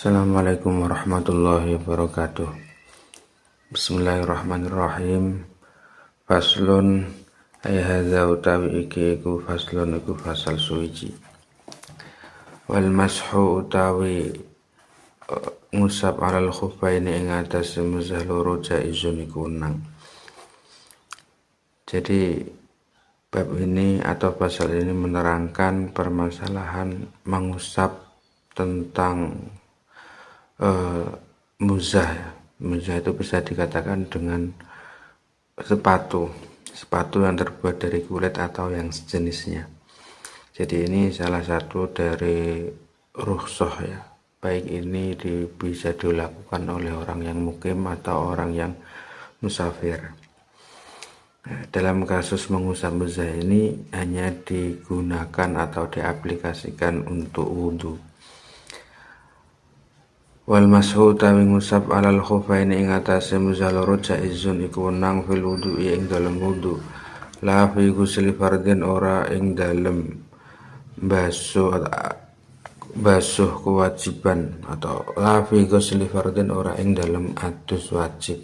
Assalamualaikum warahmatullahi wabarakatuh. Bismillahirrahmanirrahim. Faslun ay hadza utawi iki iku faslun iku fasal suwiji. Wal mashu utawi ngusap alal khuffaini ing atas muzah loro jaizun iku nang. Jadi bab ini atau pasal ini menerangkan permasalahan mengusap tentang muzah. Muzah itu bisa dikatakan dengan sepatu yang terbuat dari kulit atau yang sejenisnya. Jadi ini salah satu dari rukhsah ya, baik ini bisa dilakukan oleh orang yang mukim atau orang yang musafir. Dalam kasus mengusap muzah ini hanya digunakan atau diaplikasikan untuk wudhu. Wal mashu utawi ngusap alal khuffaini ing atase muzah loro jaizun iku nang fil wudu'i ing dalem wudu. La fi ghusli fardin ora ing dalem basuh kewajiban atau la fi ghusli fardin ora ing dalem adus wajib.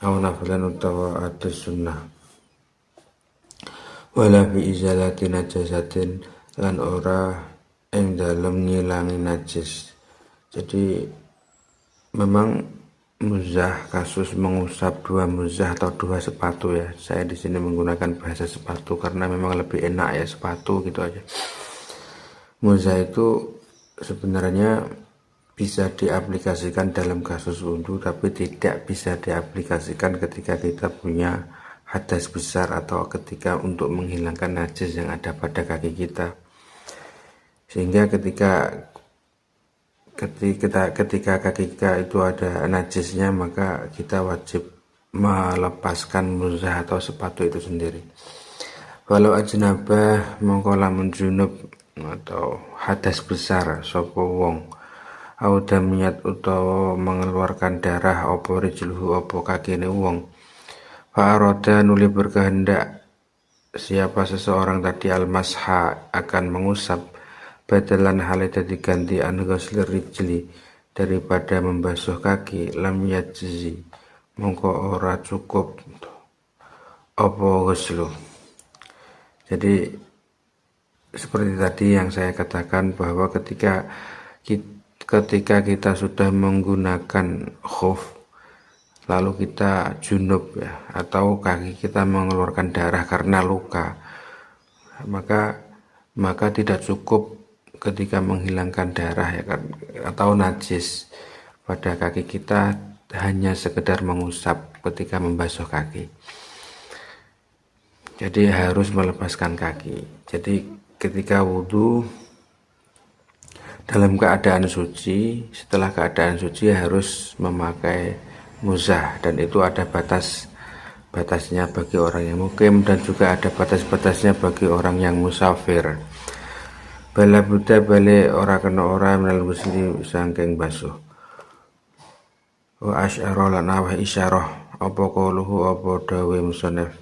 Aw nafilan utawa adus sunnah. Wala fi izalati najasatin lan ora ing dalem ngilangi najis. Jadi memang muzah, kasus mengusap dua muzah atau dua sepatu ya. Saya di sini menggunakan bahasa sepatu karena memang lebih enak ya, sepatu gitu aja. Muzah itu sebenarnya bisa diaplikasikan dalam kasus wudhu, tapi tidak bisa diaplikasikan ketika kita punya hadas besar atau ketika untuk menghilangkan najis yang ada pada kaki kita. Sehingga ketika kaki kita itu ada najisnya, maka kita wajib melepaskan muzah atau sepatu itu sendiri. Walau ajnabah mongko lamun junub atau hadas besar sapa wong au damiyat utawa mengeluarkan darah apa rijluhu apa kakine wong, fa arada nuli berkehendak siapa seseorang tadi al-masha akan mengusap badalan halnya diganti an ghuslir rijli daripada membasuh kaki, lam yajzi mongko ora cukup apa ghuslu. Jadi seperti tadi yang saya katakan bahwa ketika kita sudah menggunakan khuf lalu kita junub ya, atau kaki kita mengeluarkan darah karena luka, maka tidak cukup ketika menghilangkan darah ya kan, atau najis pada kaki kita hanya sekedar mengusap ketika membasuh kaki. Jadi harus melepaskan kaki. Jadi ketika wudhu dalam keadaan suci, setelah keadaan suci harus memakai muzah, dan itu ada batasnya bagi orang yang mukim dan juga ada batas-batasnya bagi orang yang musafir. Bala buta bale ora kena ora menal muslim sangking basuh. Wa asyara lan awah isyarah apa qauluhu apa dawe musannaf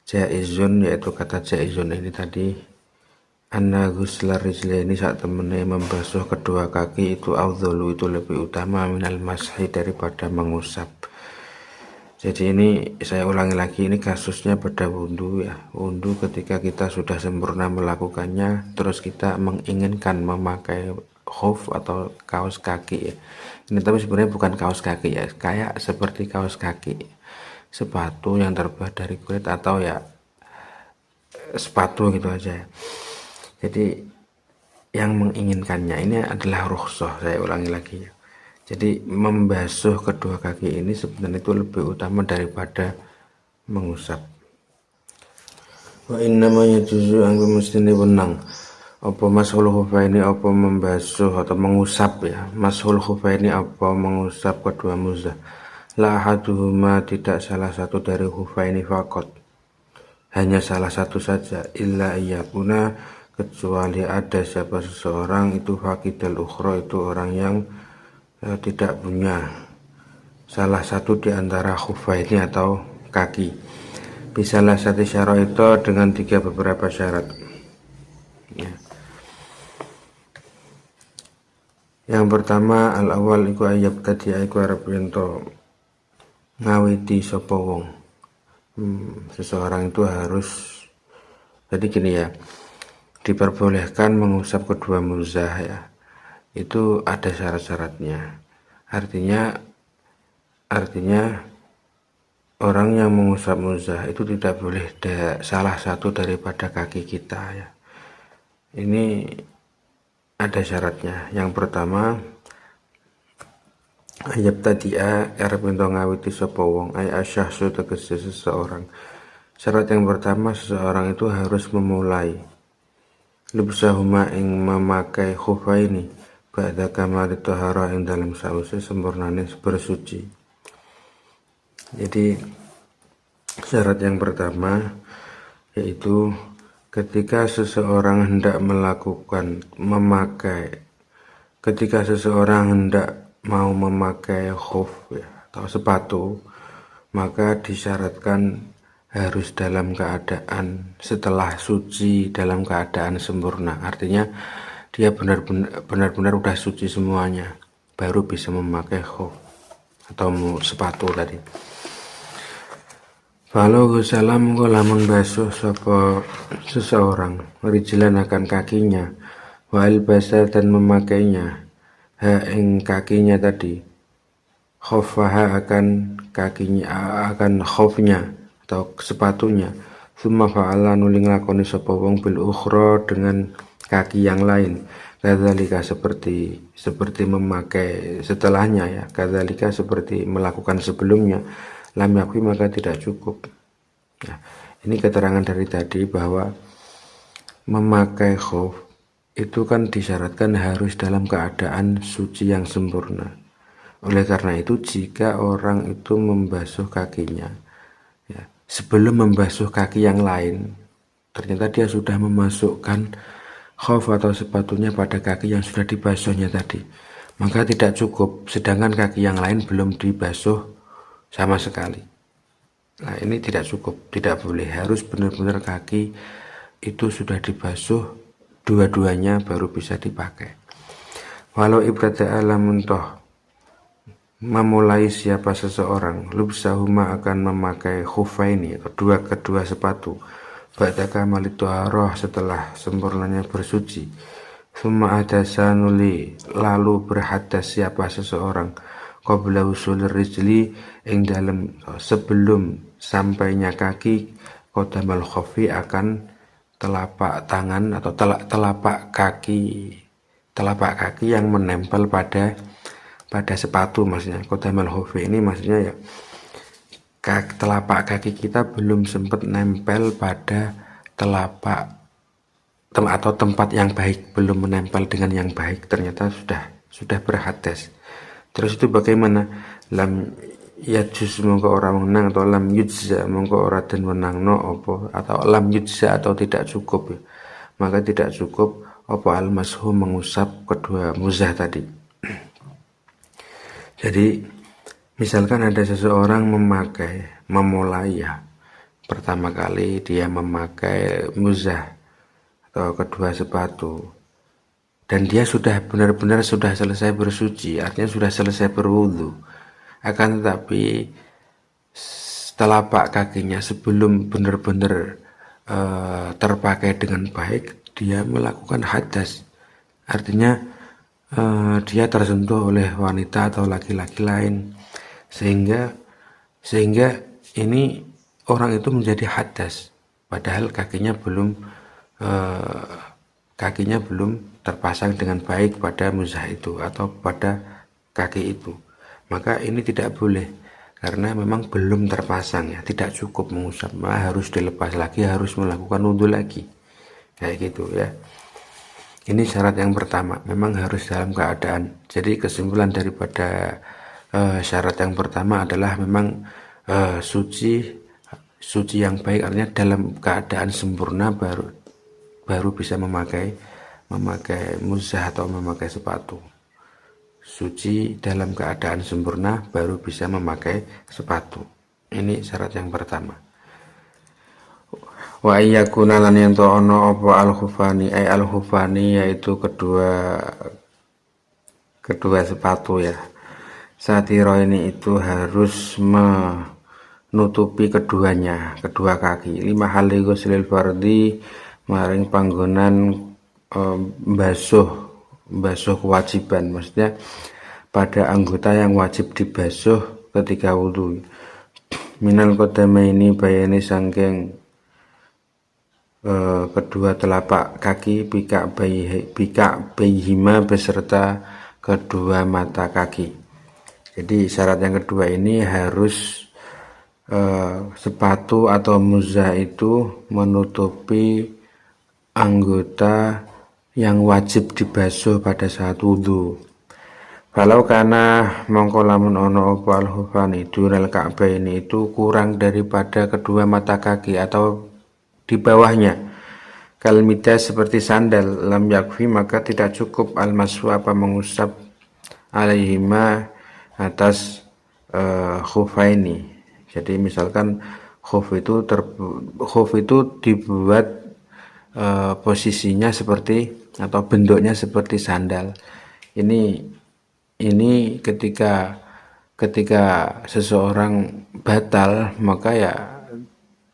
jaizun, yaitu kata jaizun ini tadi anna ghuslar rijlaini saat temene membasuh kedua kaki itu afdhalu, itu lebih utama minal mashi daripada mengusap. Jadi ini saya ulangi lagi, ini kasusnya pada wudhu ya. Wudhu ketika kita sudah sempurna melakukannya, terus kita menginginkan memakai khuf atau kaos kaki ya. Ini tapi sebenarnya bukan kaos kaki ya, kayak seperti kaos kaki, sepatu yang terbuat dari kulit atau ya sepatu gitu aja ya. Jadi yang menginginkannya ini adalah rukhsah, saya ulangi lagi ya. Jadi membasuh kedua kaki ini sebenarnya itu lebih utama daripada mengusap. Wa inna ma yajuzu an mustini wenang apa mashul khuffaini apa membasuh atau mengusap ya, mashul khuffaini apa mengusap kedua muzah. La ahaduhuma, tidak salah satu dari khuffaini faqat, hanya salah satu saja, illa iyakuna, kecuali ada siapa seseorang itu faqidal ukhra, itu orang yang tidak punya salah satu di antara khuffaini atau kaki. Bisalah satu syarat itu dengan beberapa syarat ya. Yang pertama al-awwal iku ayab tadi iku arep ento ngawiti sapa wong. Seseorang itu harus, jadi gini ya, diperbolehkan mengusap kedua muzah ya, itu ada syarat-syaratnya. Artinya orang yang mengusap muzah itu tidak boleh salah satu daripada kaki kita ya. Ini ada syaratnya. Yang pertama ayat tadi'a arep ento ngawiti sapa wong ay asyahsu tegese seseorang. Syarat yang pertama, seseorang itu harus memulai lubsahuma ing memakai khufaini ba'da kamal tahara ing dalam sause sempurnane bersuci. Jadi syarat yang pertama yaitu ketika seseorang hendak mau memakai khuf ya, atau sepatu, maka disyaratkan harus dalam keadaan setelah suci, dalam keadaan sempurna. Artinya dia benar-benar udah suci semuanya, baru bisa memakai khuf atau sepatu tadi. Kalau salam lamun basuh sapa seseorang rijlan akan kakinya, wal basah dan memakainya ing kakinya tadi, khuffaha akan kakinya, akan khufnya atau sepatunya, summa fa'ala nuli nglakoni sapa wong bil ukhra dengan kaki yang lain, kadzalika seperti memakai setelahnya ya, kadzalika seperti melakukan sebelumnya, lam yakwi maka tidak cukup. Nah, ini keterangan dari tadi bahwa memakai khuf itu kan disyaratkan harus dalam keadaan suci yang sempurna. Oleh karena itu jika orang itu membasuh kakinya ya, sebelum membasuh kaki yang lain, ternyata dia sudah memasukkan khuf atau sepatunya pada kaki yang sudah dibasuhnya tadi, maka tidak cukup, sedangkan kaki yang lain belum dibasuh sama sekali. Nah, ini tidak cukup, tidak boleh, harus benar-benar kaki itu sudah dibasuh dua-duanya baru bisa dipakai. Walau ibtada'a lamun toh memulai siapa seseorang lubsahuma akan memakai khufaini atau kedua sepatu ba'da kamalit thaharah setelah sempurnanya bersuci, summa adasa nuli lalu berhadas siapa seseorang qabla usul rijli ing dalam sebelum sampainya kaki qadamal khufi akan telapak tangan atau telapak kaki yang menempel pada sepatu, maksudnya qadamal khufi ini maksudnya ya telapak kaki kita belum sempat nempel pada telapak atau tempat yang baik, belum menempel dengan yang baik, ternyata sudah berhadas. Terus itu bagaimana? Lam yajuz mongko ora menang, atau lam yujza mongko ora den menangno apa, atau lam yujza atau tidak cukup ya. Maka tidak cukup apa al-mashu mengusap kedua muzah tadi. Jadi misalkan ada seseorang memulai ya, pertama kali dia memakai muzah atau kedua sepatu, dan dia sudah benar-benar sudah selesai bersuci, artinya sudah selesai berwudu, akan tetapi telapak kakinya sebelum benar-benar terpakai dengan baik dia melakukan hadas, artinya dia tersentuh oleh wanita atau laki-laki lain, sehingga ini orang itu menjadi hadas padahal kakinya belum terpasang dengan baik pada muzah itu atau pada kaki itu. Maka ini tidak boleh, karena memang belum terpasang ya, tidak cukup mengusap, harus dilepas lagi, harus melakukan wudhu lagi, kayak gitu ya. Ini syarat yang pertama, memang harus dalam keadaan. Jadi kesimpulan daripada syarat yang pertama adalah memang suci yang baik, artinya dalam keadaan sempurna baru bisa memakai muzah atau memakai sepatu. Suci dalam keadaan sempurna baru bisa memakai sepatu. Ini syarat yang pertama. Wa iyakuna lan yen ono apa al-khufani ay al-khufani, yaitu kedua sepatu ya. Satiro ini itu harus menutupi keduanya, kedua kaki. 5 hali ghuslil fardhi maring panggonan basuh kewajiban, maksudnya pada anggota yang wajib dibasuh ketika wudhu. Minal qadamaini bayani sangking kedua telapak kaki, bika bayhima beserta kedua mata kaki. Jadi syarat yang kedua ini harus sepatu atau muzah itu menutupi anggota yang wajib dibasuh pada saat wudhu. Kalau karena mongko lamun ono opo al-hufani dural Ka'bah ini itu kurang daripada kedua mata kaki atau di bawahnya, kalmida seperti sandal, lam yakfi maka tidak cukup al-mashu apa mengusap alaihima atas khufaini. Jadi misalkan khuf itu dibuat posisinya seperti atau bentuknya seperti sandal. Ini ketika seseorang batal maka ya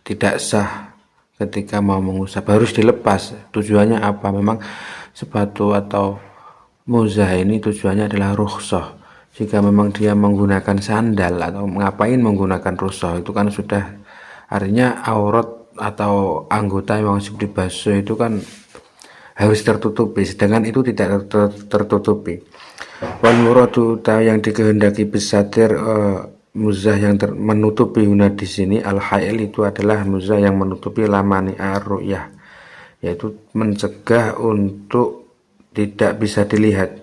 tidak sah ketika mau mengusap, harus dilepas. Tujuannya apa? Memang sepatu atau muzah ini tujuannya adalah rukhsah. Jika memang dia menggunakan sandal atau ngapain menggunakan rukhsah, itu kan sudah artinya aurat atau anggota yang wajib dibasuh itu kan harus tertutupi, sedangkan itu tidak tertutupi. Wal muradu yang dikehendaki bisatir muzah yang menutupi guna di sini al-hail itu adalah muzah yang menutupi lamani ar-ru'yah, yaitu mencegah untuk tidak bisa dilihat.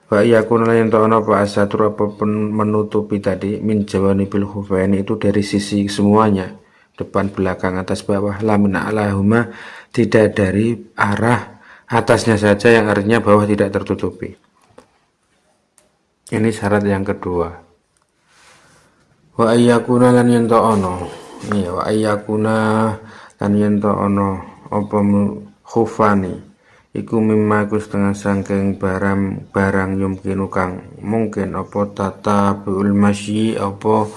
Wa yakuna yang ta'ana apa asatur apapun menutupi tadi min jawanibil khufaini itu dari sisi semuanya, depan belakang atas bawah, lamin alahuma tidak dari arah atasnya saja yang artinya bawah tidak tertutupi. Ini syarat yang kedua. Wa ayyakuna lan yanto ono. Iya, wa ayyakuna lan yanto ono apa khufani. Iku mimma ku setengah sangking barang yumkinu kang mungkin apa tata biul masyi apa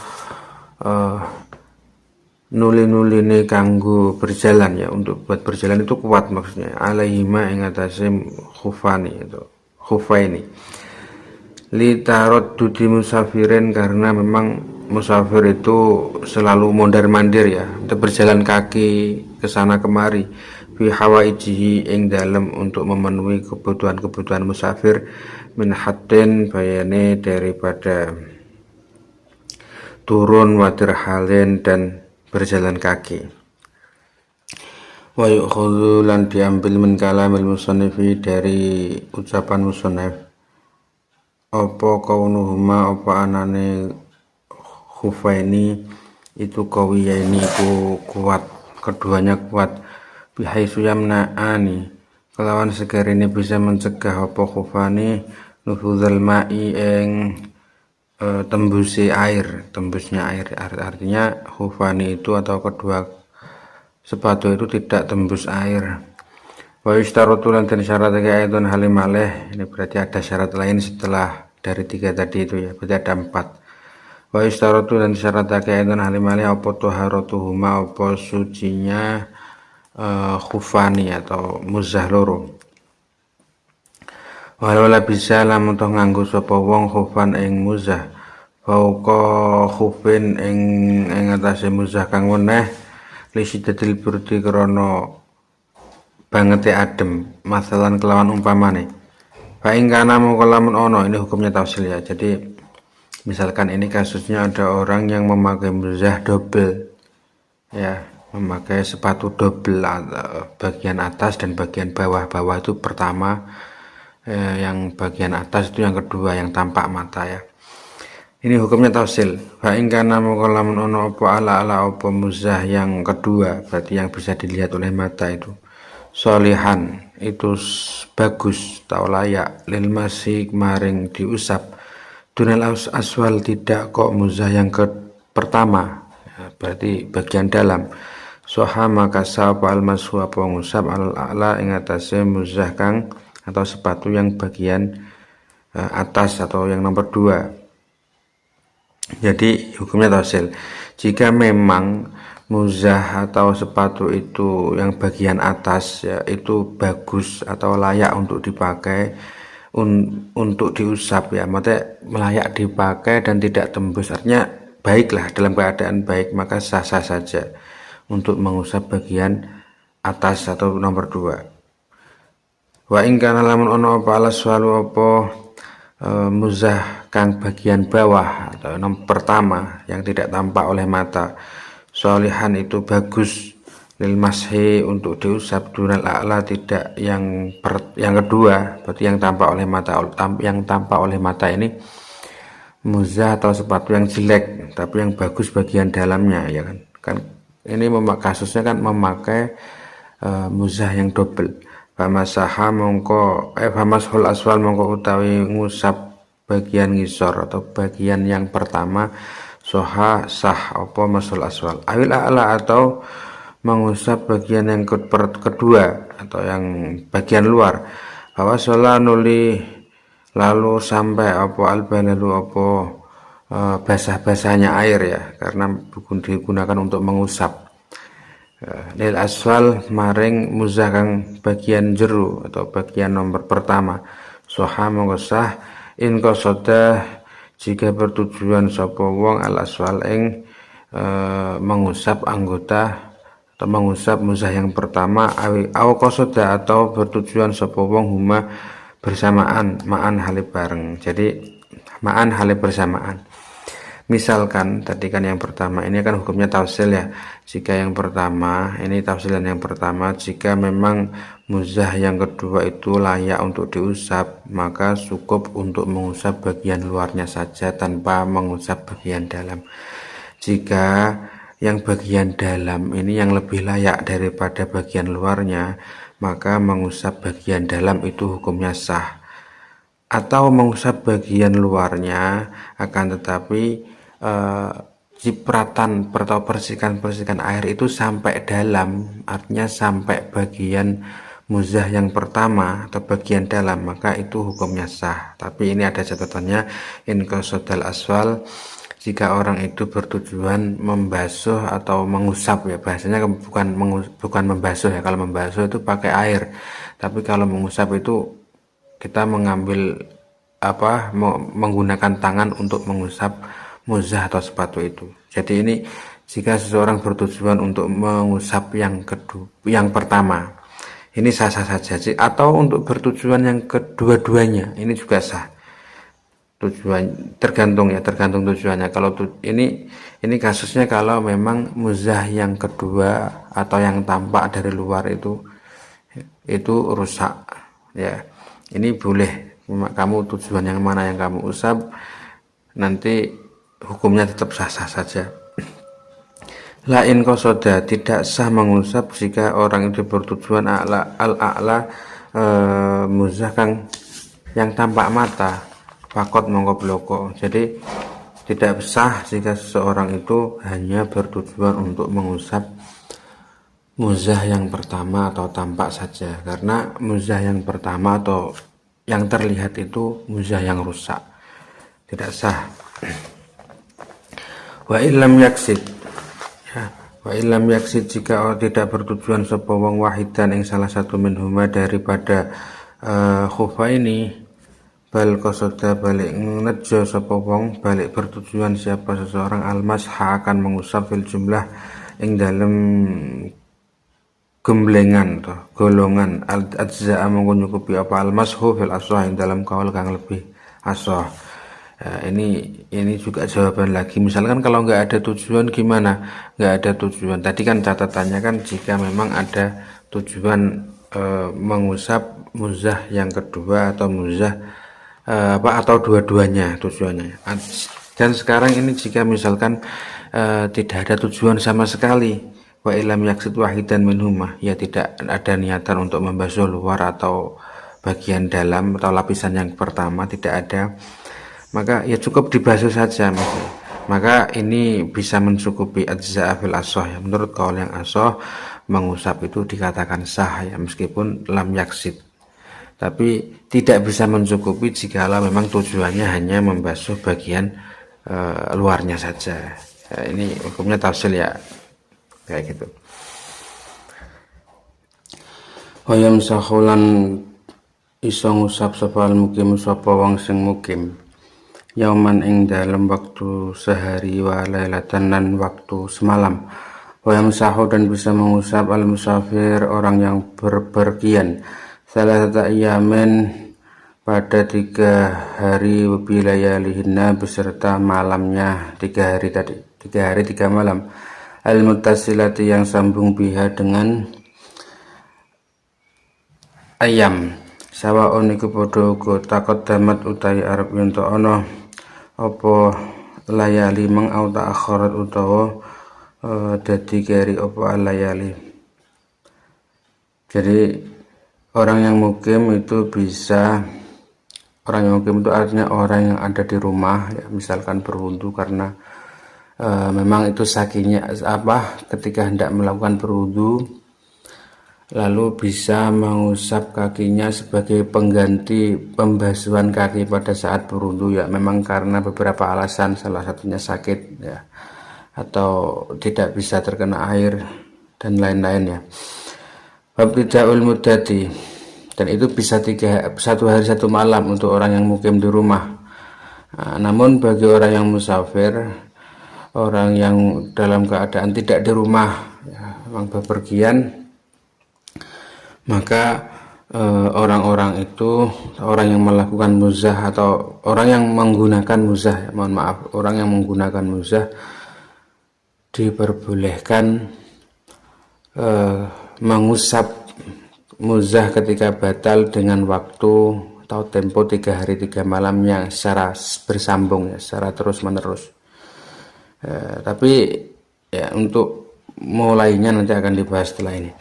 nuli-nuline kanggo berjalan ya, untuk buat berjalan itu kuat maksudnya. Alaihima ing atase khufani itu khufaini. Li tarot dudi musafirin karena memang musafir itu selalu mondar-mandir ya, berjalan kaki ke sana kemari, fi hawaijihi ing dalem untuk memenuhi kebutuhan musafir, min haddin bayane daripada turun wadirhalen dan berjalan kaki. Wa yukhudhu lan diambil min kalamil musannifi dari ucapan musannif apa kaunuhuma apa anane khufaini itu qawiyaini ku kuat, keduanya kuat, bihaisu yamna'ani kelawan segar ini bisa mencegah apa khufani nufuzal ma'i ing tembusnya air, artinya khufani itu atau kedua sepatu itu tidak tembus air. Wa yushtaratu lan syaratake ayatun halimaleh, ini berarti ada syarat lain setelah dari 3 tadi itu ya, berarti ada 4. Wa yushtaratu lan syaratake ayatun halimaleh apa taharatuhuma apa sucinya khufani atau muzah loro. Walau bisa lamun toh nganggo sapa wong khufan ing muzah fauqa khufin ing atase muzah kang weneh li siddatil burdi krana bangete adem, masalan kelawan umpamane. Fa ing kana mongko lamun ono, ini hukumnya tafsil ya. Jadi misalkan ini kasusnya ada orang yang memakai muzah double ya, memakai sepatu double, bagian atas dan bagian bawah. Bawah itu pertama, yang bagian atas itu yang kedua, yang tampak mata ya. Ini hukumnya tafsil. Fa in kana mongko lamun ono apa ala apa muzah yang kedua, berarti yang bisa dilihat oleh mata itu solihan, itu bagus atau layak, lil masih maring diusap, dunal aswal tidak kok muzah yang pertama ya, berarti bagian dalam. Soha maka sapa al mashu apa ngusap al a'la ing atase muzah kang atau sepatu yang bagian atas atau yang nomor 2. Jadi hukumnya tausil. Jika memang muzah atau sepatu itu yang bagian atas ya itu bagus atau layak untuk dipakai, untuk diusap ya, maksudnya layak dipakai dan tidak tembus, artinya baiklah, dalam keadaan baik, maka sah-sah saja untuk mengusap bagian atas atau nomor 2. Wa in kana lamun ono apa alas walu apa muzah kang bagian bawah atau nomor pertama yang tidak tampak oleh mata, solihan itu bagus lil mashi untuk diusap, dunal a'la tidak yang kedua, berarti yang tampak oleh mata. Yang tampak oleh mata ini muzah atau sepatu yang jelek tapi yang bagus bagian dalamnya, ya kan ini kasusnya kan memakai muzah yang double. Famasaha mongko famashul aswal mongko utawi ngusap bagian ngisor atau bagian yang pertama, soha sah apa masul aswal awil a'la atau mengusap bagian yang kedua atau yang bagian luar. Bahwa sholat nuli lalu sampai apa alba lalu apa basah-basahnya air ya, karena digunakan untuk mengusap. Lil aswal maring muzah kang bagian jeru atau bagian nomor pertama, soha mengusah in kosoda jika bertujuan sapa wong al aswal ing mengusap anggota atau mengusap muzah yang pertama, aw kosoda atau bertujuan sapa wong huma bersamaan, ma'an halib bareng. Jadi ma'an halib bersamaan. Misalkan tadi kan yang pertama ini kan hukumnya tausil ya. Jika yang pertama ini tausilan yang pertama, jika memang muzah yang kedua itu layak untuk diusap, maka cukup untuk mengusap bagian luarnya saja tanpa mengusap bagian dalam. Jika yang bagian dalam ini yang lebih layak daripada bagian luarnya, maka mengusap bagian dalam itu hukumnya sah. Atau mengusap bagian luarnya akan tetapi cipratan atau persikan air itu sampai dalam, artinya sampai bagian muzah yang pertama atau bagian dalam, maka itu hukumnya sah. Tapi ini ada catatannya, in qasdal aswal, jika orang itu bertujuan membasuh atau mengusap ya, bahasanya bukan membasuh ya. Kalau membasuh itu pakai air, tapi kalau mengusap itu kita mengambil menggunakan tangan untuk mengusap muzah atau sepatu itu. Jadi ini jika seseorang bertujuan untuk mengusap yang pertama, ini sah-sah saja. Atau untuk bertujuan yang kedua-duanya, ini juga sah. Tujuan tergantung tujuannya. Kalau ini kasusnya kalau memang muzah yang kedua atau yang tampak dari luar itu rusak ya. Ini boleh, kamu tujuan yang mana yang kamu usap, nanti hukumnya tetap sah-sah saja. Lain kosoda, tidak sah mengusap jika orang itu bertujuan al-a'la muzah kang yang tampak mata, fakot mongko bloko. Jadi tidak sah jika seseorang itu hanya bertujuan untuk mengusap muzah yang pertama atau tampak saja, karena muzah yang pertama atau yang terlihat itu muzah yang rusak, tidak sah. Wa illam yaksid ya, wa illam yaksid jika tidak bertujuan sapa wong wahidan ing salah satu minhuma daripada khufa ini, bal qasada balik nejo sapa wong, balik bertujuan siapa seseorang almasha akan mengusap fil jumlah ing dalem gemblengan atau golongan al-ajza'a mengunyukupi apa almashu fil aswah ing dalam kaul kang lebih aswah. Ini juga jawaban lagi. Misalkan kalau nggak ada tujuan gimana? Nggak ada tujuan. Tadi kan catatannya kan jika memang ada tujuan mengusap muzah yang kedua atau muzah atau dua-duanya tujuannya. Dan sekarang ini jika misalkan tidak ada tujuan sama sekali, wa ilam yaksid wahidan minhumah, ya tidak ada niatan untuk membasuh luar atau bagian dalam atau lapisan yang pertama, tidak ada, maka ya cukup dibasuh saja. Maka ini bisa mencukupi ajza'a fil asoh ya. Menurut kaul yang asoh, mengusap itu dikatakan sah ya, meskipun lam yaksid. tapi tidak bisa mencukupi jikalau memang tujuannya hanya membasuh bagian luarnya saja. Ya, ini hukumnya tafsil ya, kayak gitu. Wayam sahulan iso ngusap sapa mukim sapa wong sing mukim yauman ing dalam waktu sehari wa lailatan dan waktu semalam. Wayam sahu dan bisa mengusap al musafir orang yang berpergian salah satu ayamen pada 3 hari wilayahina beserta malamnya 3 hari tadi, 3 hari 3 malam al muttasilati yang sambung biha dengan ayam sawaon iku padha uga takot damat utawi arep yen to ana apa layali meng auta akhirat utawa dadi keri apa layali. Jadi orang yang mukim itu bisa, orang yang mukim itu artinya orang yang ada di rumah ya, misalkan berwudu karena memang itu sakinya ketika hendak melakukan berwudu lalu bisa mengusap kakinya sebagai pengganti pembasuhan kaki pada saat berwudu ya, memang karena beberapa alasan, salah satunya sakit ya, atau tidak bisa terkena air dan lain-lain ya. Wabtidaul muddati, dan itu bisa 1 hari 1 malam untuk orang yang mukim di rumah. Namun bagi orang yang musafir, orang yang dalam keadaan tidak di rumah ya, memang bepergian, maka orang-orang itu, orang yang melakukan muzah atau orang yang menggunakan muzah, orang yang menggunakan muzah diperbolehkan mengusap muzah ketika batal dengan waktu atau tempo 3 hari 3 malam yang secara bersambung ya, secara terus menerus. Tapi ya untuk mulainya nanti akan dibahas setelah ini.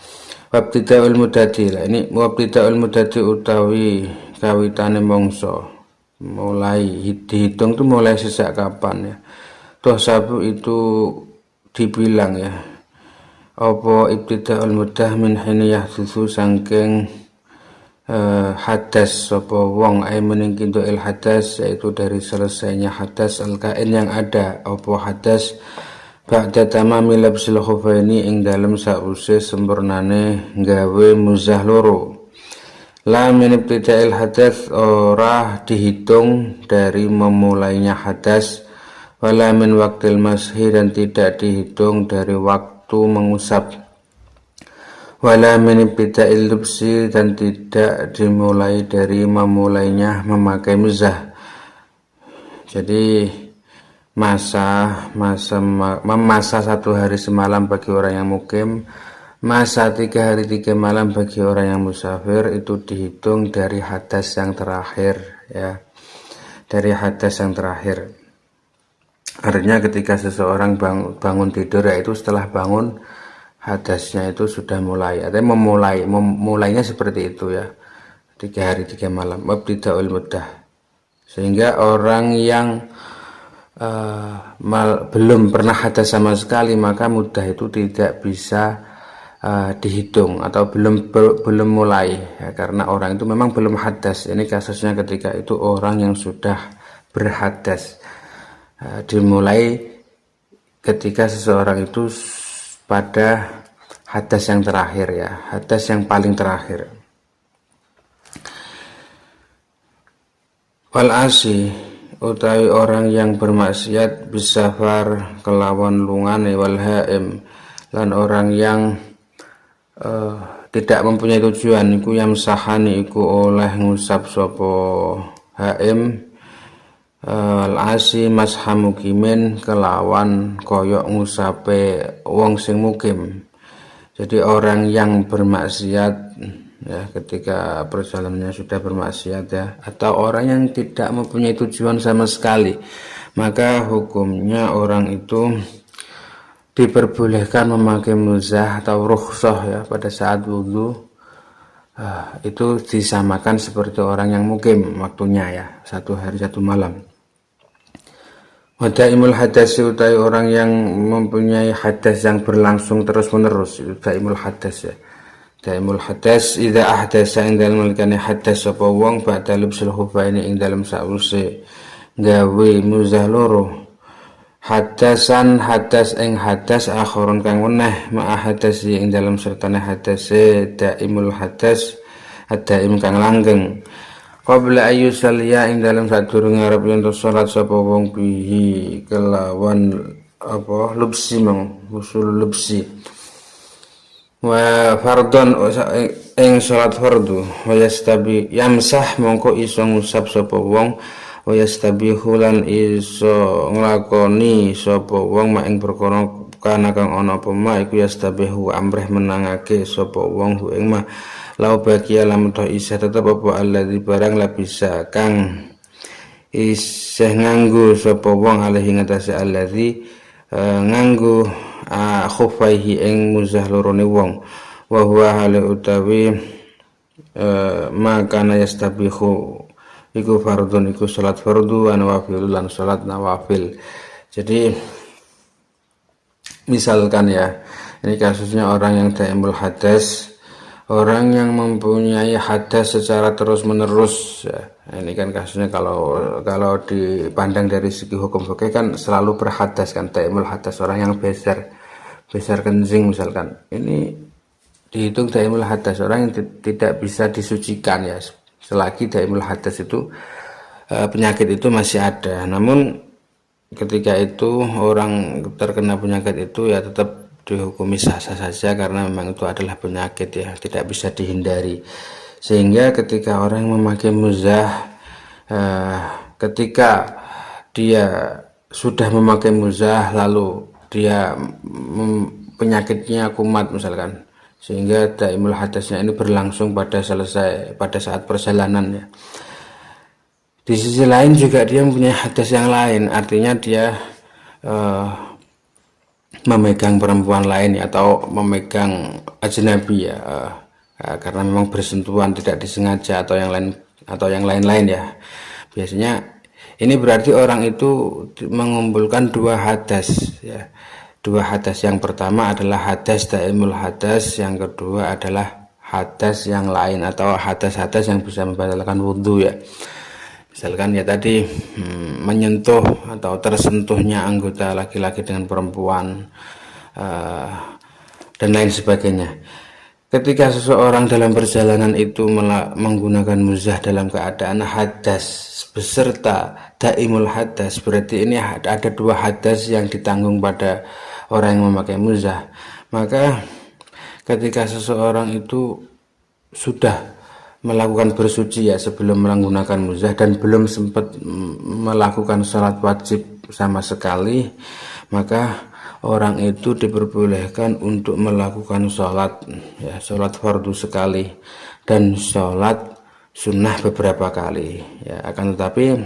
Wabtidaul mudati, lah ini wabtidaul mudati utawi kawitane mongso, mulai dihitung tuh mulai sejak kapan ya. Toh sabu itu dibilang ya, apa ibtidaul mudah min hina yahdutsu sangking hadas sapa wong ay meningkintu il hadas, yaitu dari selesainya hadas al-kain yang ada, apa hadas ba'da tamami labsil khufaini ing dalem sause sempurnane gawe muzah loro. La min ibtida'il hadas, ora dihitung dari memulainya hadas, wala min waktil mashi, dan tidak dihitung dari waktu mengusap, wala min ibtida'il lubsi, dan tidak dimulai dari memulainya memakai muzah. Jadi masa 1 hari semalam bagi orang yang mukim, masa 3 hari 3 malam bagi orang yang musafir itu dihitung dari hadas yang terakhir ya, dari hadas yang terakhir. Artinya ketika seseorang bangun tidur, yaitu setelah bangun hadasnya itu sudah mulai, artinya memulainya seperti itu ya, 3 hari 3 malam wabtidaul muddah. Sehingga orang yang belum pernah hadas sama sekali, maka mudah itu tidak bisa dihitung atau belum mulai ya, karena orang itu memang belum hadas. Ini kasusnya ketika itu orang yang sudah berhadas, dimulai ketika seseorang itu pada hadas yang terakhir ya, hadas yang paling terakhir. Wal asi, utawi orang yang bermaksiat bisafar kelawan lungane, wal haim, lan orang yang tidak mempunyai tujuan iku yang sahani iku oleh ngusap sopo haim, al-asi masha mukimin, kelawan koyok ngusape wong sing mukim. Jadi orang yang bermaksiat ya, ketika perjalanannya sudah bermaksiat ya, atau orang yang tidak mempunyai tujuan sama sekali, maka hukumnya orang itu diperbolehkan memakai muzah atau rukhsah ya pada saat wudu. Itu disamakan seperti orang yang mukim waktunya ya, 1 hari 1 malam. Wadaimul hadas, utai orang yang mempunyai hadas yang berlangsung terus menerus, wadaimul hadas ya. daimul hadas idza ahdasa ing dalem nalikane hadas sapa wong ba'da lubsul khufaini ing dalem sause gawe muzah loro. Hadasan hadas ing hadas akhiron kang weneh ma hadas ing dalem sertane hadase daimul hadas adaim kang langgeng qabla ayu salya ing dalem sadurunge arep yen salat sapa wong bihi kelawan apa lubsi mang usul lubsi wa fardon ing salat fardu wa yastabi yamsah mongko iso ngusap sapa wong wa yastabihu lan iso nglakoni sapa wong mak ing perkara kana kang ana apa ma iku yastabihu amrih menangake sapa wong hu ing ma lau bagia lam toh isih tetep apa alladzi barang la bisa kang isih nganggo sapa wong alih ngatasi alladzi nganggo khufaihi ing muzah lorone wong wa huwa hal utawi maka yastabihu iku fardun iku salat fardu wa nawafil lan salat nawafil. Jadi misalkan ya, ini kasusnya orang yang daimul hadas, orang yang mempunyai hadas secara terus menerus ya. Ini kan kasusnya kalau dipandang dari segi hukum fikih kan selalu berhadas kan, daimul hadas, orang yang besar kencing misalkan, ini dihitung daimul hadas, orang yang tidak bisa disucikan ya, selagi daimul hadas itu penyakit itu masih ada. Namun ketika itu orang terkena penyakit itu ya tetap dihukumi sah-sah saja karena memang itu adalah penyakit ya, tidak bisa dihindari. Sehingga ketika orang memakai muzah, ketika dia sudah memakai muzah lalu dia penyakitnya kumat misalkan, sehingga daimul hadasnya ini berlangsung pada saat perjalanan ya. Di sisi lain juga dia mempunyai hadas yang lain, artinya dia memegang perempuan lain ya, atau memegang ajnabi ya, karena memang bersentuhan tidak disengaja atau yang lain ya. Biasanya ini berarti orang itu mengumpulkan dua hadas ya. Dua hadas, yang pertama adalah hadas daimul hadas, yang kedua adalah hadas yang lain atau hadas-hadas yang bisa membatalkan wudhu ya. Misalkan ya tadi menyentuh atau tersentuhnya anggota laki-laki dengan perempuan dan lain sebagainya. Ketika seseorang dalam perjalanan itu menggunakan muzah dalam keadaan hadas beserta daimul hadas, berarti ini ada dua hadas yang ditanggung pada orang yang memakai muzah. Maka ketika seseorang itu sudah melakukan bersuci ya sebelum menggunakan muzah dan belum sempat melakukan sholat wajib sama sekali, maka orang itu diperbolehkan untuk melakukan sholat ya, sholat fardu sekali dan sholat sunnah beberapa kali ya. Akan tetapi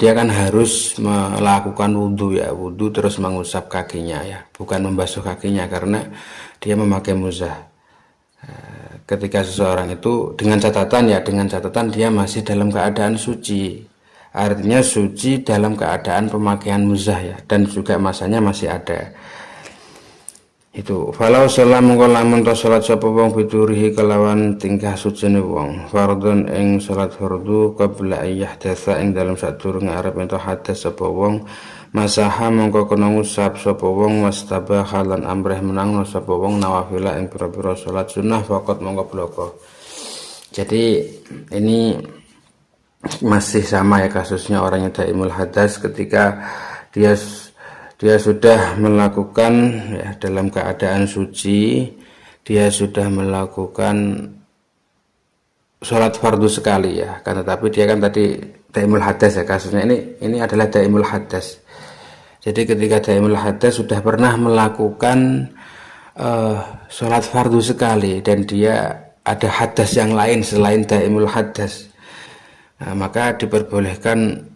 dia kan harus melakukan wudhu ya, wudhu terus mengusap kakinya ya, bukan membasuh kakinya karena dia memakai muzah. Ketika seseorang itu dengan catatan dia masih dalam keadaan suci, artinya suci dalam keadaan pemakaian muzah ya, dan juga masanya masih ada. Itu falau salam lamun ta salat sapa wong bidurihi kelawan tingkah sucine wong fardhon ing salat fardu qabla ayyahdatsa ing dalam sadurunge arep ento hadas sapa wong masaha mongko kena ngusap sapa wong wastabaha lan amrih menang sapa wong nawafila ing pira-pira salat sunah faqat mongko bloko. Jadi ini masih sama ya kasusnya orang yang daimul hadas, ketika dia sudah melakukan ya dalam keadaan suci, dia sudah melakukan sholat fardu sekali ya, kan, tetapi dia kan tadi daimul hadas ya kasusnya, ini adalah daimul hadas. Jadi ketika daimul hadas sudah pernah melakukan sholat fardu sekali dan dia ada hadas yang lain selain daimul hadas, nah, maka diperbolehkan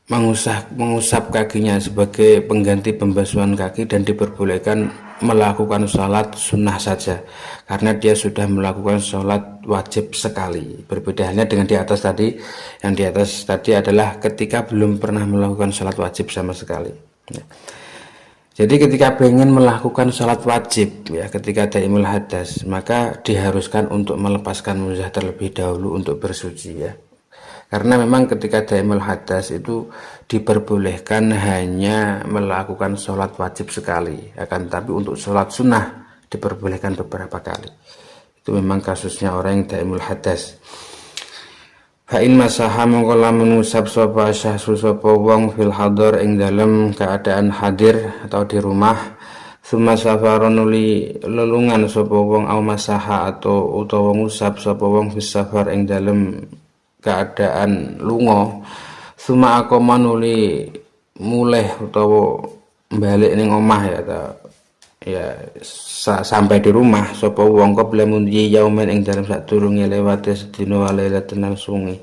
mengusap kakinya sebagai pengganti pembasuhan kaki dan diperbolehkan melakukan sholat sunnah saja karena dia sudah melakukan sholat wajib sekali. Perbedaannya dengan di atas tadi, yang di atas tadi adalah ketika belum pernah melakukan sholat wajib sama sekali. Jadi ketika pengen melakukan sholat wajib ya, ketika daimul hadas, maka diharuskan untuk melepaskan muzah terlebih dahulu untuk bersuci ya. Karena memang ketika daimul hadas itu diperbolehkan hanya melakukan sholat wajib sekali, akan tapi untuk sholat sunnah diperbolehkan beberapa kali. Itu memang kasusnya orang yang daimul hadas. Fa'in masaha mongko lamun ngusap sapa syahsu sapa wong fil hadar ing dalam keadaan hadir atau di rumah, summa safaron nuli lelungan sapa wong au masaha atau utawa ngusap sapa wong fis safar ing dalam keadaan lunga, summa aqama nuli mulih utawa balik ning omah ya sampai di rumah sapa wong qabla mundi yaumen ing dalam sadurunge lewate sedina walailatan langsunge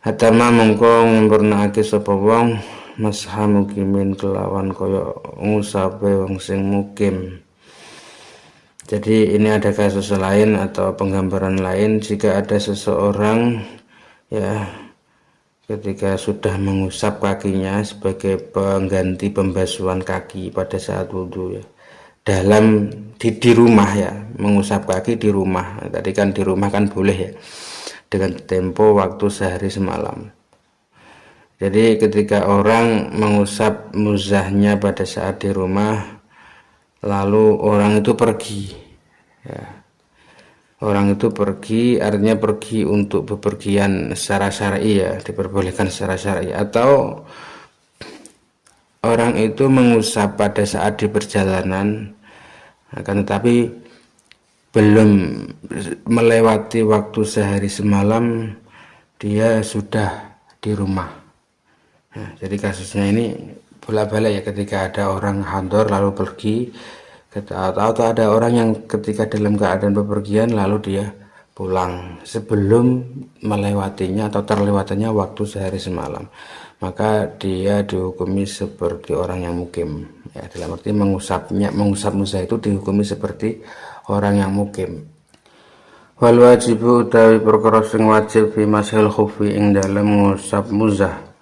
hatama mongko nyempurnakake sapa wong masha mukimin kelawan kaya ngusape wong sing mukim. Jadi ini ada kasus lain atau penggambaran lain jika ada seseorang ya ketika sudah mengusap kakinya sebagai pengganti pembasuhan kaki pada saat wudhu ya, dalam di rumah ya, mengusap kaki di rumah. Tadi kan di rumah kan boleh ya, dengan tempo waktu sehari semalam. Jadi ketika orang mengusap muzahnya pada saat di rumah, lalu orang itu pergi ya, orang itu pergi artinya pergi untuk bepergian secara syar'i ya, diperbolehkan secara syar'i, atau orang itu mengusap pada saat di perjalanan, akan tetapi belum melewati waktu sehari semalam dia sudah di rumah. Nah, jadi kasusnya ini bolak-balik ya, ketika ada orang handor lalu pergi, atau ada orang yang ketika dalam keadaan bepergian lalu dia pulang sebelum melewatinya atau terlewatnya waktu sehari semalam, maka dia dihukumi seperti orang yang mukim ya, dalam arti mengusap muzah itu dihukumi seperti orang yang mukim. Wal wajibu utawi perkara sing wajib fi mashil khufi ing dalem ngusap muzah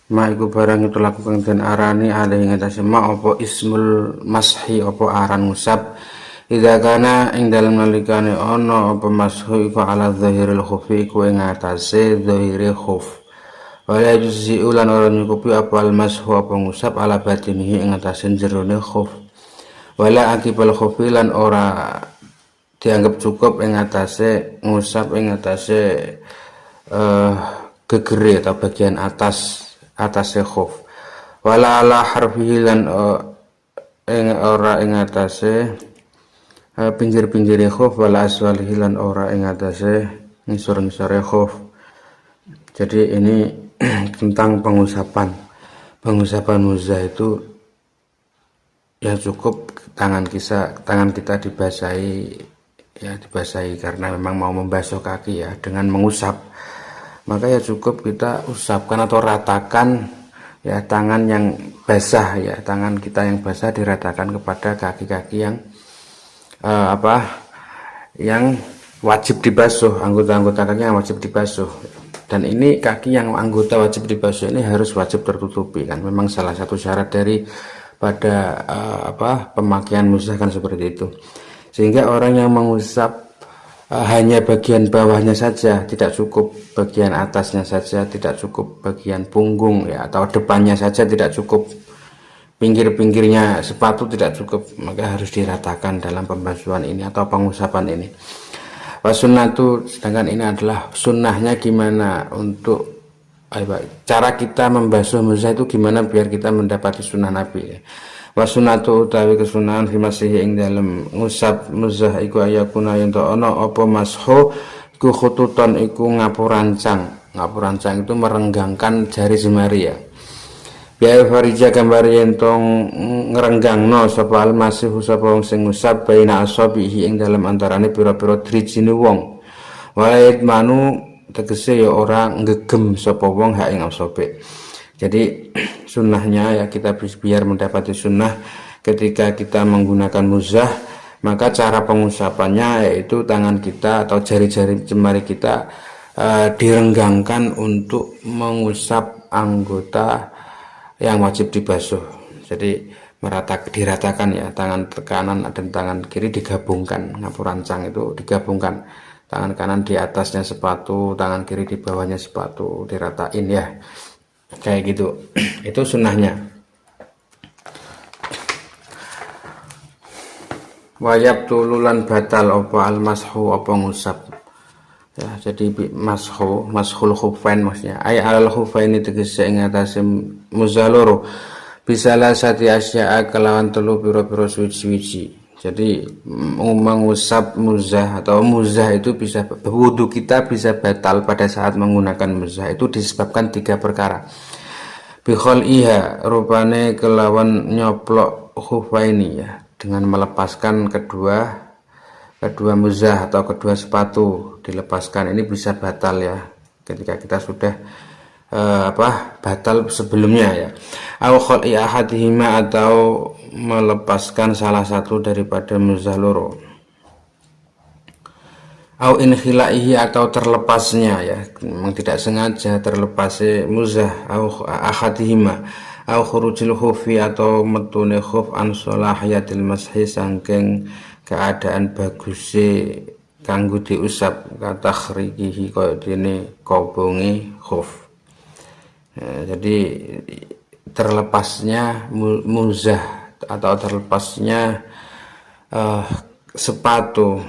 ma iku barang itu lakukan dan arani ada yang ngatasi ma opo ismul mashi opo aran ngusap idza kana ing dalem nalikane ana apa mashu iku ala zahiril khufi iku ing atase zahire khuf. Wala yujzi ulan ora nyukupi apa al-mashu apa ngusap ala batinihi ing atase jerone khuf. Wala akibal khufi lan ora dianggap cukup ing atase ngusap ing atase gegere atau bagian atase khuf. Wala ala harfihi lan ora ing atase pinggir-pinggire khuf, wala aswalihi lan ora ing atase ngisor-ngisore khuf. Jadi ini tentang pengusapan muzah itu ya cukup tangan kita dibasahi karena memang mau membasuh kaki ya dengan mengusap, maka ya cukup kita usapkan atau ratakan ya tangan yang basah ya, tangan kita yang basah diratakan kepada kaki-kaki yang yang wajib dibasuh, anggota-anggota kaki yang wajib dibasuh. Dan ini kaki yang anggota wajib dibasuh ini harus wajib tertutupi kan, memang salah satu syarat dari pada pemakaian muzah kan seperti itu. Sehingga orang yang mengusap hanya bagian bawahnya saja, tidak cukup bagian atasnya saja, tidak cukup bagian punggung ya, atau depannya saja tidak cukup, pinggir-pinggirnya sepatu tidak cukup, maka harus diratakan dalam pembasuhan ini atau pengusapan ini. Wasunnatu, sedangkan ini adalah sunnahnya gimana untuk cara kita membasuh muzah itu gimana biar kita mendapati sunnah Nabi. Wasunnatu utawi kesunahan fi masih ing dalem ngusap muzah iku ayakuna yen to ana apa mashu iku khututon iku ngapurancang itu merenggangkan jari jemari ya. Biaya farija gambar yen tong ngrenggangno sapa almasih sapa wong sing ngusap baina asabihi ing dalam antarane pira-pira drijine wong. Walaid manu tegese ya ora ngegem sapa wong hak ing asabe. Jadi sunnahnya ya, kita biar mendapati sunnah ketika kita menggunakan muzah, maka cara pengusapannya yaitu tangan kita atau jari-jari jemari kita direnggangkan untuk mengusap anggota yang wajib dibasuh. Jadi diratakan ya, tangan kanan dan tangan kiri digabungkan, ngapurancang itu digabungkan, tangan kanan di atasnya sepatu, tangan kiri di bawahnya sepatu, diratain ya, kayak gitu. Itu sunnahnya. Wayab tululan batal opo al mashu opo ngusap ya, jadi mashul khufain maksudnya ay alal khufain itu tegese ing atase muzaloro bisa lah sati asya'a kelawan telu piro-piro suci-suci. Jadi mengusap muzah atau muzah itu bisa, wudu kita bisa batal pada saat menggunakan muzah itu disebabkan 3 perkara. Bikhol iha rupane kelawan nyoplok khufaini ya, dengan melepaskan kedua muzah atau kedua sepatu dilepaskan, ini bisa batal ya ketika kita sudah batal sebelumnya ya. Au khol ahadihima atau melepaskan salah satu daripada muzah loro. Au inkhilaihi atau terlepasnya ya, memang tidak sengaja terlepasnya muzah. Au ahadihima au khurujil khufi atau metune khuf an sholahiyatil mashi sangking keadaan baguse kanggo diusap, kata khriqihi kaya dene kobonge khuf. Jadi terlepasnya muzah atau terlepasnya sepatu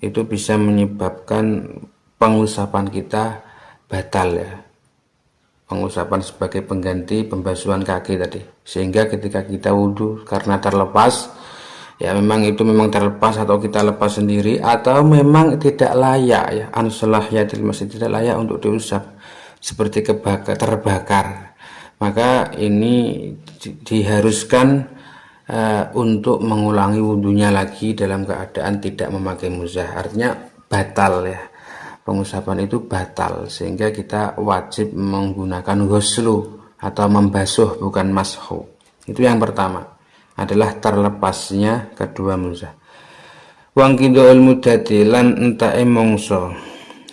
itu bisa menyebabkan pengusapan kita batal ya, pengusapan sebagai pengganti pembasuhan kaki tadi, sehingga ketika kita wudhu karena terlepas ya, memang terlepas atau kita lepas sendiri atau memang tidak layak ya, ansolahiyatil masih tidak layak untuk diusap seperti terbakar, maka ini diharuskan untuk mengulangi wudhunya lagi dalam keadaan tidak memakai muzah. Artinya batal ya, pengusapan itu batal, sehingga kita wajib menggunakan ghuslu atau membasuh, bukan mashu. Itu yang pertama, adalah terlepasnya kedua muzah. Wang kidoul mudati lan entae mongso,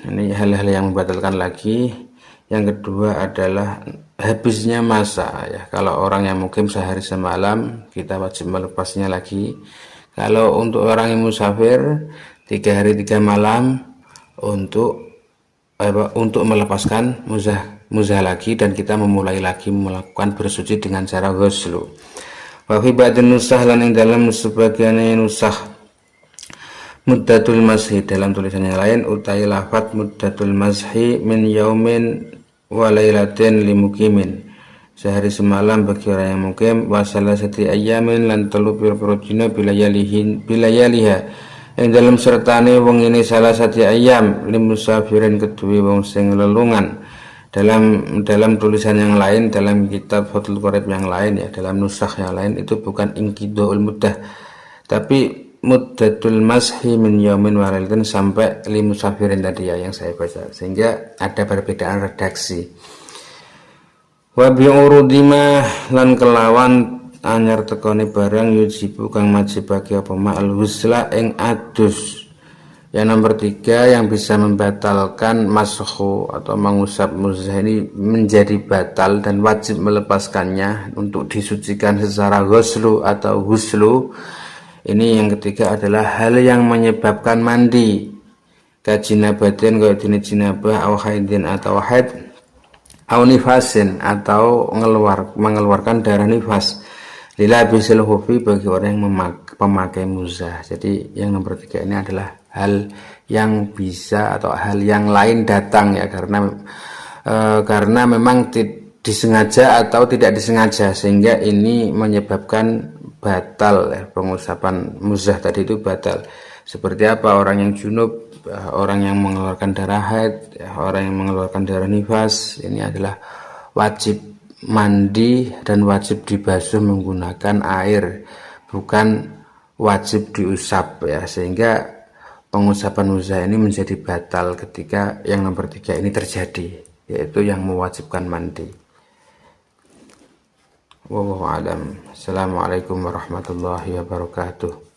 ini hal-hal yang membatalkan lagi. Yang kedua adalah habisnya masa ya, kalau orang yang mukim sehari semalam kita wajib melepasnya lagi. Kalau untuk orang yang musafir 3 hari 3 malam untuk melepaskan muzah lagi, dan kita memulai lagi melakukan bersuci dengan cara ghuslu. Wa fi ba'dhin nusakh lan ing dalam sebagian nusakh muddatul mashi, dalam tulisan yang lain utai lafat muddatul mashi min yaumin wa lailatin limukimin, sehari semalam bagi orang yang mukim, wa salasati ayyamin lan telu pira-pira dina bilayaliha ing dalam sertane wong ini salah satu ayam limusafirin kedue wong sing lelungan. Dalam tulisan yang lain, dalam kitab Fathul Qorib yang lain ya, dalam nusakh yang lain itu bukan inqidaul muddah, tapi muddatul mashi min yaumin wa lailatin sampai limusafirin tadi ya yang saya baca, sehingga ada perbedaan redaksi. Wa bi'urudima lan kelawan anyar tekone barang yujibu kang majibake apa ma'al husla ing adus. Yang nomor 3 yang bisa membatalkan mashu atau mengusap muzah ini menjadi batal dan wajib melepaskannya untuk disucikan secara ghuslu atau huslu. Ini yang ketiga adalah hal yang menyebabkan mandi, kajinabatin kaya dene jinabah, au haidin atau haid, au nifasin atau mengeluarkan darah nifas, lila bisil hufi bagi orang yang pemakai muzah. Jadi yang nomor 3 ini adalah hal yang bisa atau hal yang lain datang ya, karena memang disengaja atau tidak disengaja, sehingga ini menyebabkan batal ya, pengusapan muzah tadi itu batal. Seperti apa? Orang yang junub, orang yang mengeluarkan darah haid, orang yang mengeluarkan darah nifas, ini adalah wajib mandi dan wajib dibasuh menggunakan air, bukan wajib diusap ya, sehingga pengusapan muzah ini menjadi batal ketika yang nomor 3 ini terjadi, yaitu yang mewajibkan mandi. Wallahu a'lam. Assalamualaikum warahmatullahi wabarakatuh.